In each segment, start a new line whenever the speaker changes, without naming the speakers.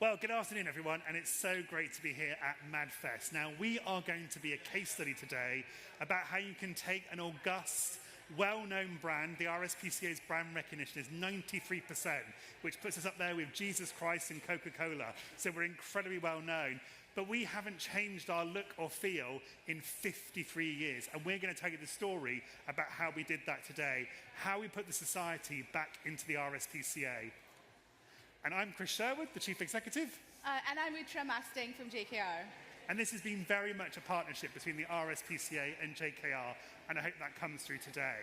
Well, good afternoon, everyone, and it's so great to be here at MadFest. Now, we are going to be a case study today about how you can take an august, well-known brand. The RSPCA's brand recognition is 93%, which puts us up there with Jesus Christ and Coca-Cola. So we're incredibly well-known. But we haven't changed our look or feel in 53 years. And we're going to tell you the story about how we did that today, how we put the society back into the RSPCA. And I'm Chris Sherwood, the Chief Executive.
And I'm Uttara Masting from JKR.
And this has been very much a partnership between the RSPCA and JKR, and I hope that comes through today.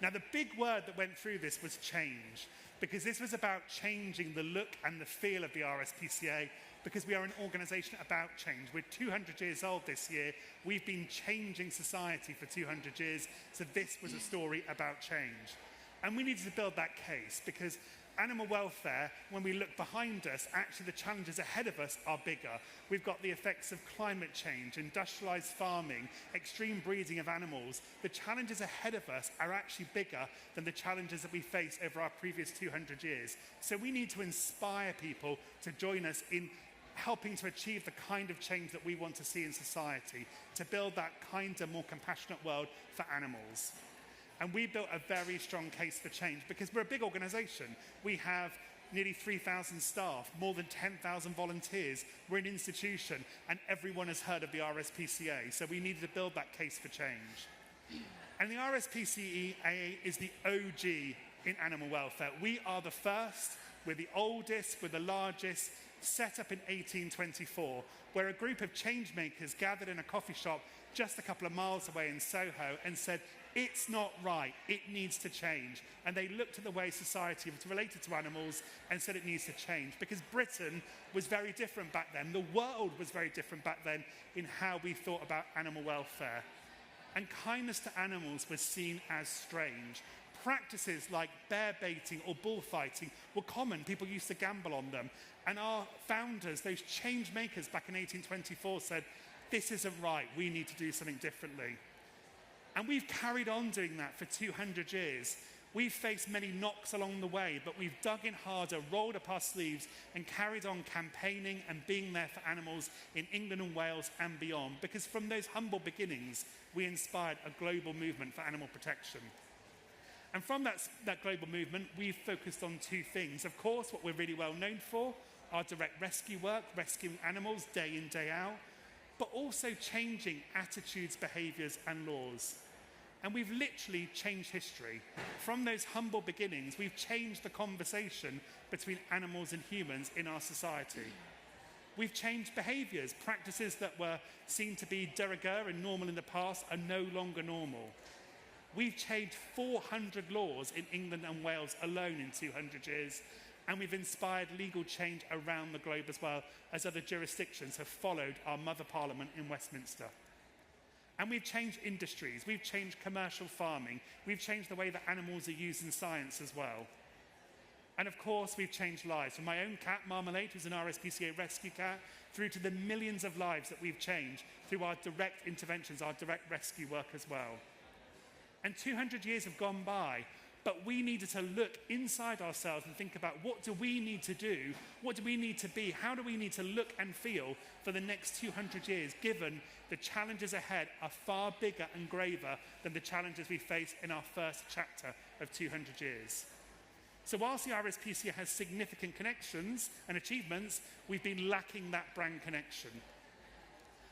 Now, the big word that went through this was change, because this was about changing the look and the feel of the RSPCA, because we are an organisation about change. We're 200 years old this year. We've been changing society for 200 years, so this was a story about change. And we needed to build that case, because animal welfare, when we look behind us, actually the challenges ahead of us are bigger. We've got the effects of climate change, industrialised farming, extreme breeding of animals. The challenges ahead of us are actually bigger than the challenges that we faced over our previous 200 years. So we need to inspire people to join us in helping to achieve the kind of change that we want to see in society, to build that kinder, more compassionate world for animals. And we built a very strong case for change because we're a big organisation. We have nearly 3,000 staff, more than 10,000 volunteers. We're an institution, and everyone has heard of the RSPCA. So we needed to build that case for change. And the RSPCA is the OG in animal welfare. We are the first, we're the oldest, we're the largest, set up in 1824, where a group of change makers gathered in a coffee shop just a couple of miles away in Soho and said, it's not right, it needs to change. And they looked at the way society was related to animals and said it needs to change. Because Britain was very different back then. The world was very different back then in how we thought about animal welfare. And kindness to animals was seen as strange. Practices like bear baiting or bullfighting were common. People used to gamble on them. And our founders, those change makers back in 1824 said, this isn't right, we need to do something differently. And we've carried on doing that for 200 years. We've faced many knocks along the way, but we've dug in harder, rolled up our sleeves, and carried on campaigning and being there for animals in England and Wales and beyond. Because from those humble beginnings, we inspired a global movement for animal protection. And from that global movement, we've focused on two things. Of course, what we're really well known for, our direct rescue work, rescuing animals day in, day out, but also changing attitudes, behaviours and laws. And we've literally changed history. From those humble beginnings, we've changed the conversation between animals and humans in our society. We've changed behaviours. Practices that were seen to be de rigueur and normal in the past are no longer normal. We've changed 400 laws in England and Wales alone in 200 years, and we've inspired legal change around the globe as well, as other jurisdictions have followed our mother parliament in Westminster. And we've changed industries, we've changed commercial farming, we've changed the way that animals are used in science as well. And of course, we've changed lives. From my own cat, Marmalade, who's an RSPCA rescue cat, through to the millions of lives that we've changed through our direct interventions, our direct rescue work as well. And 200 years have gone by, but we needed to look inside ourselves and think about what do we need to do, what do we need to be, how do we need to look and feel for the next 200 years, given the challenges ahead are far bigger and graver than the challenges we faced in our first chapter of 200 years. So whilst the RSPCA has significant connections and achievements, we've been lacking that brand connection.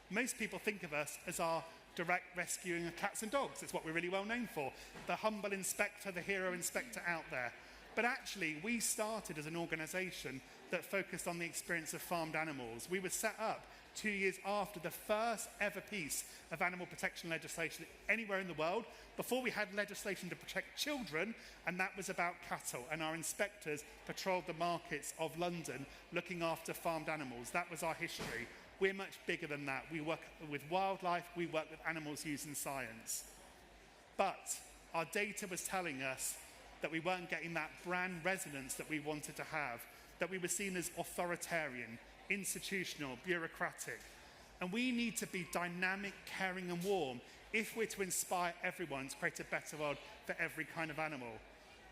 Most people think of us as our direct rescuing of cats and dogs. It's what we're really well known for. The humble inspector, the hero inspector out there. But actually, we started as an organisation that focused on the experience of farmed animals. We were set up 2 years after the first ever piece of animal protection legislation anywhere in the world, before we had legislation to protect children, and that was about cattle. And our inspectors patrolled the markets of London looking after farmed animals. That was our history. We're much bigger than that. We work with wildlife, we work with animals used in science. But our data was telling us that we weren't getting that brand resonance that we wanted to have, that we were seen as authoritarian, institutional, bureaucratic. And we need to be dynamic, caring and warm if we're to inspire everyone to create a better world for every kind of animal.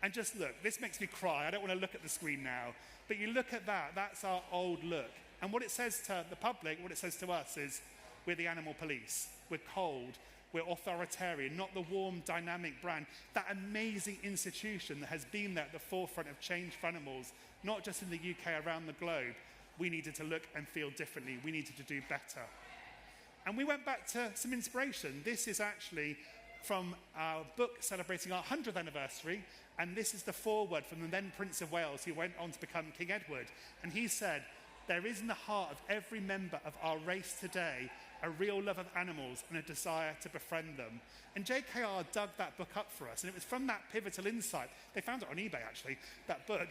And just look, this makes me cry. I don't want to look at the screen now. But you look at that, that's our old look. And what it says to the public, what it says to us is, we're the animal police. We're cold. We're authoritarian, not the warm, dynamic brand. That amazing institution that has been there at the forefront of change for animals, not just in the UK, around the globe. We needed to look and feel differently. We needed to do better. And we went back to some inspiration. This is actually from our book celebrating our 100th anniversary, and this is the foreword from the then Prince of Wales, who went on to become King Edward. And he said, "There is in the heart of every member of our race today a real love of animals and a desire to befriend them." And JKR dug that book up for us, and it was from that pivotal insight. They found it on eBay, actually, that book.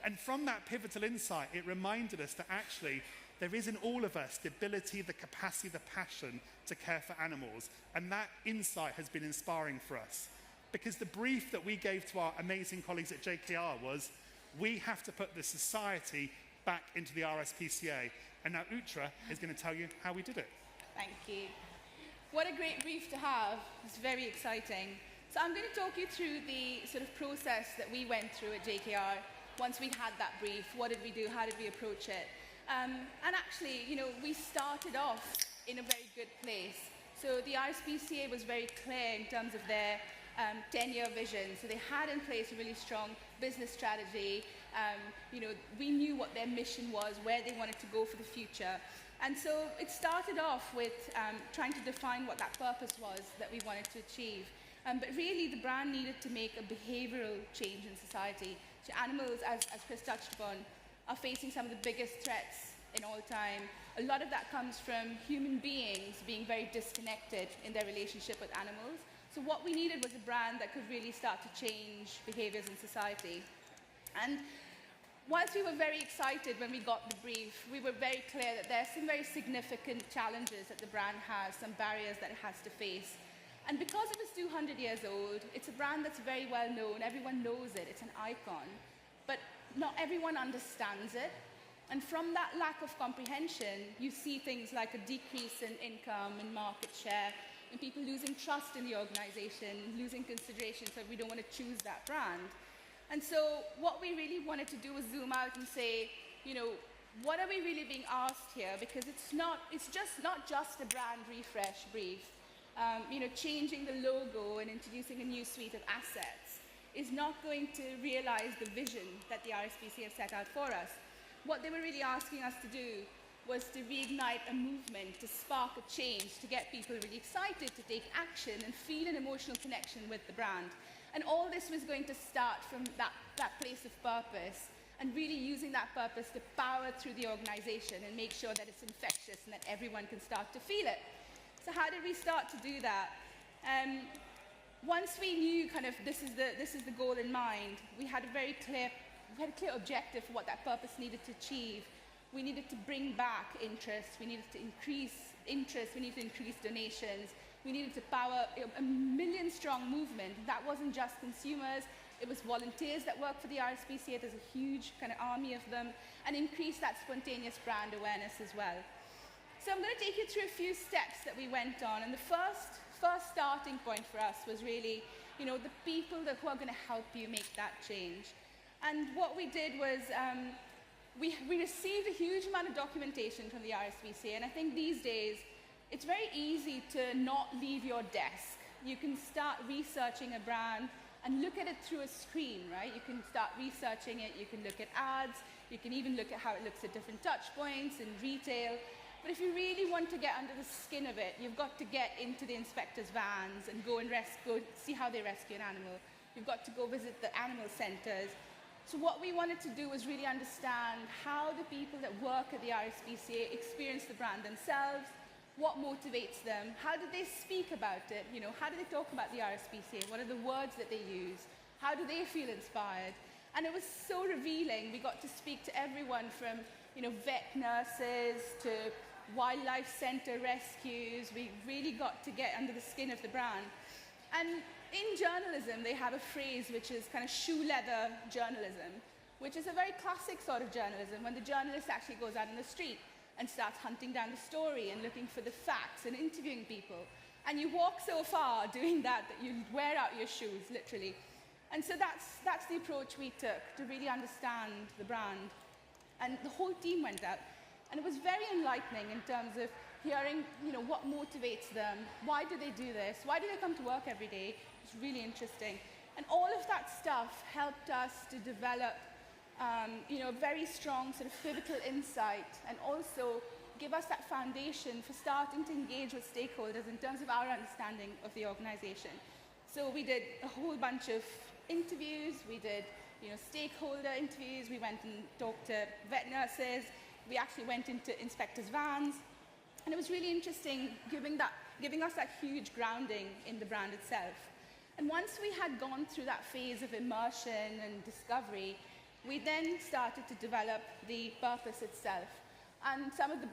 And from that pivotal insight, it reminded us that actually there is in all of us the ability, the capacity, the passion to care for animals. And that insight has been inspiring for us. Because the brief that we gave to our amazing colleagues at JKR was, we have to put the society back into the RSPCA. And now Uttara is going to tell you how we did it.
Thank you. What a great brief to have. It's very exciting. So I'm going to talk you through the sort of process that we went through at JKR once we had that brief. What did we do? How did we approach it? And actually, we started off in a very good place. So the RSPCA was very clear in terms of their 10-year vision. So they had in place a really strong business strategy. We knew what their mission was, where they wanted to go for the future. And so it started off with trying to define what that purpose was that we wanted to achieve. But really, the brand needed to make a behavioral change in society. So animals, as Chris touched upon, are facing some of the biggest threats in all time. A lot of that comes from human beings being very disconnected in their relationship with animals. So what we needed was a brand that could really start to change behaviors in society. And whilst we were very excited when we got the brief, we were very clear that there are some very significant challenges that the brand has, some barriers that it has to face. And because it was 200 years old, it's a brand that's very well known. Everyone knows it. It's an icon. But not everyone understands it. And from that lack of comprehension, you see things like a decrease in income and market share, and people losing trust in the organization, losing consideration, so we don't want to choose that brand. And so what we really wanted to do was zoom out and say, what are we really being asked here? Because it's not just a brand refresh brief. Changing the logo and introducing a new suite of assets is not going to realize the vision that the RSPCA have set out for us. What they were really asking us to do was to reignite a movement, to spark a change, to get people really excited to take action and feel an emotional connection with the brand. And all this was going to start from that place of purpose, and really using that purpose to power through the organization and make sure that it's infectious and that everyone can start to feel it. So how did we start to do that? Once we knew kind of this is the goal in mind, we had a clear objective for what that purpose needed to achieve. We needed to bring back interest. We needed to increase interest. We needed to increase donations. We needed to power a million-strong movement. That wasn't just consumers. It was volunteers that work for the RSPCA. There's a huge kind of army of them. And increase that spontaneous brand awareness as well. So I'm going to take you through a few steps that we went on. And the first starting point for us was really, the people who are going to help you make that change. And what we did was we received a huge amount of documentation from the RSPCA. And I think these days, it's very easy to not leave your desk. You can start researching a brand and look at it through a screen, right? You can start researching it. You can look at ads. You can even look at how it looks at different touch points in retail. But if you really want to get under the skin of it, you've got to get into the inspectors' vans and go see how they rescue an animal. You've got to go visit the animal centers. So what we wanted to do was really understand how the people that work at the RSPCA experience the brand themselves, what motivates them, how do they speak about it, how do they talk about the RSPCA, what are the words that they use, how do they feel inspired. And it was so revealing. We got to speak to everyone from vet nurses to wildlife center rescues. We really got to get under the skin of the brand. And in journalism, they have a phrase which is kind of shoe leather journalism, which is a very classic sort of journalism when the journalist actually goes out in the street and starts hunting down the story and looking for the facts and interviewing people. And you walk so far doing that you wear out your shoes, literally. And so that's the approach we took to really understand the brand. And the whole team went out. And it was very enlightening in terms of hearing, what motivates them, why do they do this, why do they come to work every day. It's really interesting. And all of that stuff helped us to develop, a very strong sort of pivotal insight, and also give us that foundation for starting to engage with stakeholders in terms of our understanding of the organization. So we did a whole bunch of interviews, we did stakeholder interviews, we went and talked to vet nurses, we actually went into inspectors' vans, and it was really interesting giving us that huge grounding in the brand itself. And once we had gone through that phase of immersion and discovery, we then started to develop the purpose itself. And some of the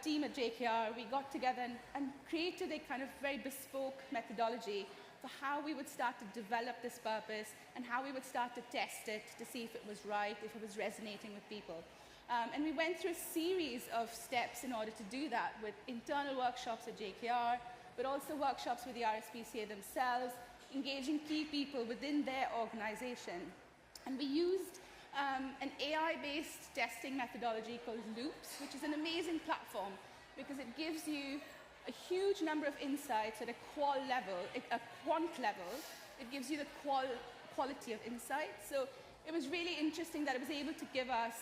team at JKR, we got together and created a kind of very bespoke methodology for how we would start to develop this purpose and how we would start to test it to see if it was right, if it was resonating with people. And we went through a series of steps in order to do that, with internal workshops at JKR, but also workshops with the RSPCA themselves, engaging key people within their organization. And we used an AI-based testing methodology called Loops, which is an amazing platform because it gives you a huge number of insights at a quant level. It gives you the quality of insights. So it was really interesting that it was able to give us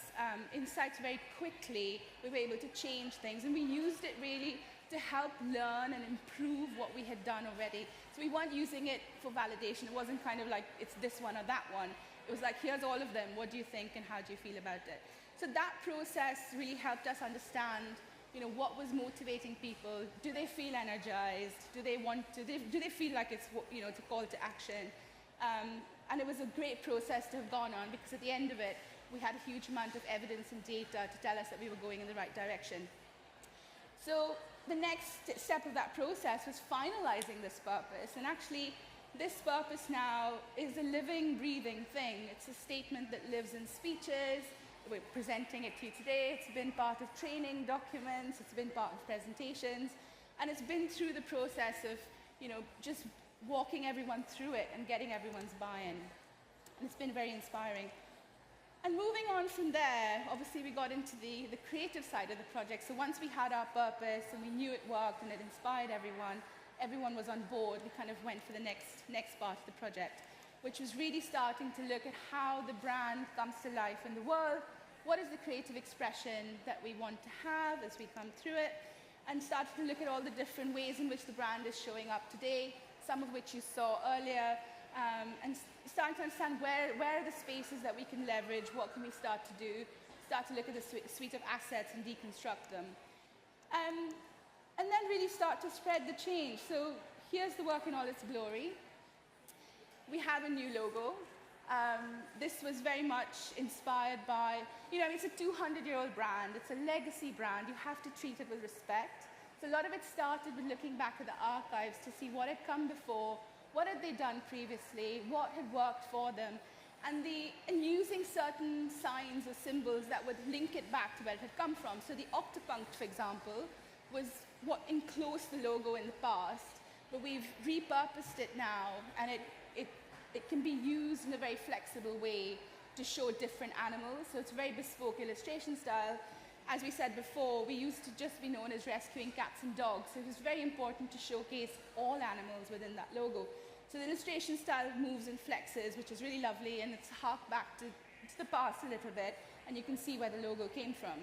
insights very quickly. We were able to change things, and we used it really to help learn and improve what we had done already. So we weren't using it for validation. It wasn't kind of like, it's this one or that one. It was like, here's all of them. What do you think and how do you feel about it? So that process really helped us understand, what was motivating people. Do they feel energized? Do they feel like it's, it's a call to action? And it was a great process to have gone on, because at the end of it, we had a huge amount of evidence and data to tell us that we were going in the right direction. So the next step of that process was finalizing this purpose. And actually, this purpose now is a living, breathing thing. It's a statement that lives in speeches. We're presenting it to you today. It's been part of training documents. It's been part of presentations. And it's been through the process of, just walking everyone through it and getting everyone's buy-in. And it's been very inspiring. And moving on from there, obviously we got into the creative side of the project. So once we had our purpose and we knew it worked and it inspired everyone was on board, we kind of went for the next part of the project, which was really starting to look at how the brand comes to life in the world, what is the creative expression that we want to have as we come through it, and started to look at all the different ways in which the brand is showing up today, some of which you saw earlier, and starting to understand where are the spaces that we can leverage, what can we start to do, start to look at the suite of assets and deconstruct them. And then really start to spread the change. So here's the work in all its glory. We have a new logo. This was very much inspired by, it's a 200-year-old brand. It's a legacy brand. You have to treat it with respect. So a lot of it started with looking back at the archives to see what had come before, what had they done previously, what had worked for them, and using certain signs or symbols that would link it back to where it had come from. So the octopunct, for example, was what enclosed the logo in the past, but we've repurposed it now, and it can be used in a very flexible way to show different animals. So it's a very bespoke illustration style. As we said before, we used to just be known as rescuing cats and dogs, so it was very important to showcase all animals within that logo. So the illustration style moves and flexes, which is really lovely, and it's harked back to the past a little bit, and you can see where the logo came from.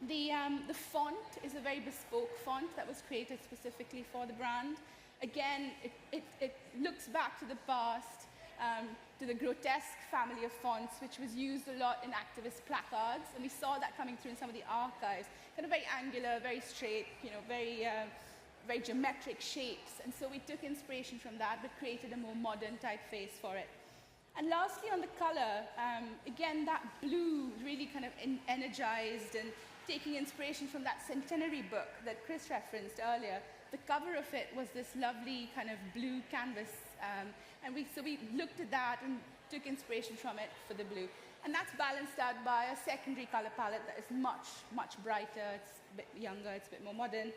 The font is a very bespoke font that was created specifically for the brand. Again, it looks back to the past, to the grotesque family of fonts, which was used a lot in activist placards, and we saw that coming through in some of the archives. Kind of very angular, very straight, very geometric shapes. And so we took inspiration from that, but created a more modern typeface for it. And lastly, on the color, again, that blue really kind of energized, and taking inspiration from that centenary book that Chris referenced earlier. The cover of it was this lovely kind of blue canvas, and so we looked at that and took inspiration from it for the blue. And that's balanced out by a secondary color palette that is much, much brighter, it's a bit younger, it's a bit more modern,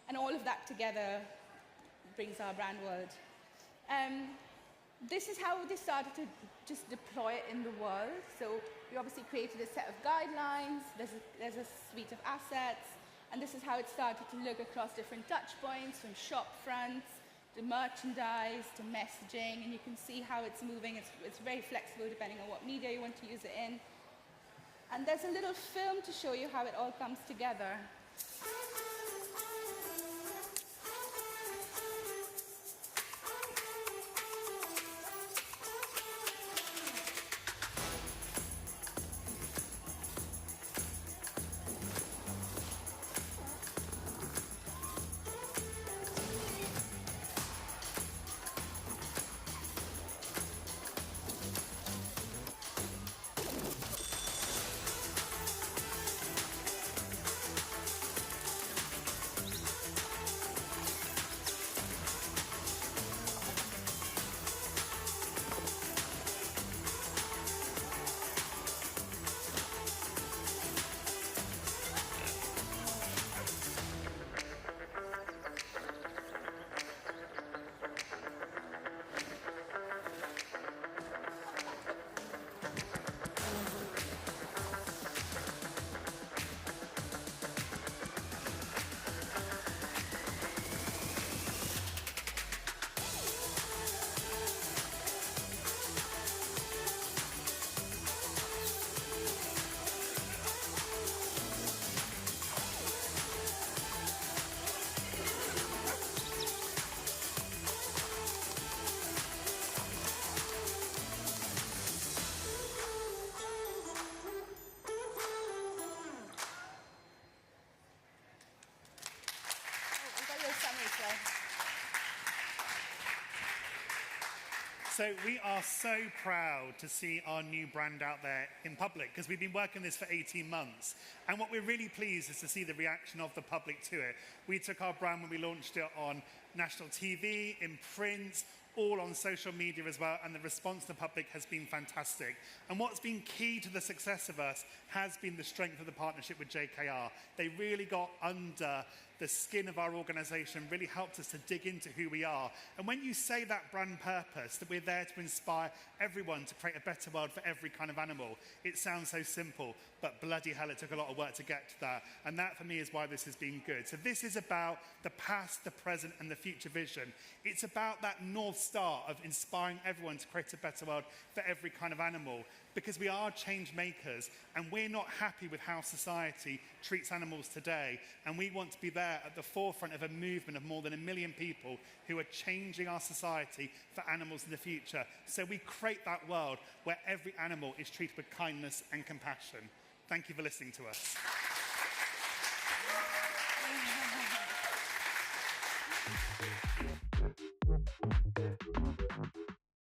and all of that together brings our brand world. This is how they started to just deploy it in the world. So we obviously created a set of guidelines, there's a suite of assets, and this is how it started to look across different touch points, from shop fronts, to merchandise, to messaging, and you can see how it's moving. It's very flexible depending on what media you want to use it in. And there's a little film to show you how it all comes together.
So we are so proud to see our new brand out there in public, because we've been working this for 18 months. And what we're really pleased is to see the reaction of the public to it. We took our brand when we launched it on national TV, in print, all on social media as well, and the response to the public has been fantastic. And what's been key to the success of us has been the strength of the partnership with JKR. They really got under the skin of our organisation, really helped us to dig into who we are. And when you say that brand purpose, that we're there to inspire everyone to create a better world for every kind of animal, it sounds so simple, but bloody hell, it took a lot of work to get to that. And that, for me, is why this has been good. So this is about the past, the present, and the future vision. It's about that North Star of inspiring everyone to create a better world for every kind of animal, because we are change makers, and we're not happy with how society treats animals today. And we want to be there at the forefront of a movement of more than 1 million people who are changing our society for animals in the future. So we create that world where every animal is treated with kindness and compassion. Thank you for listening to us.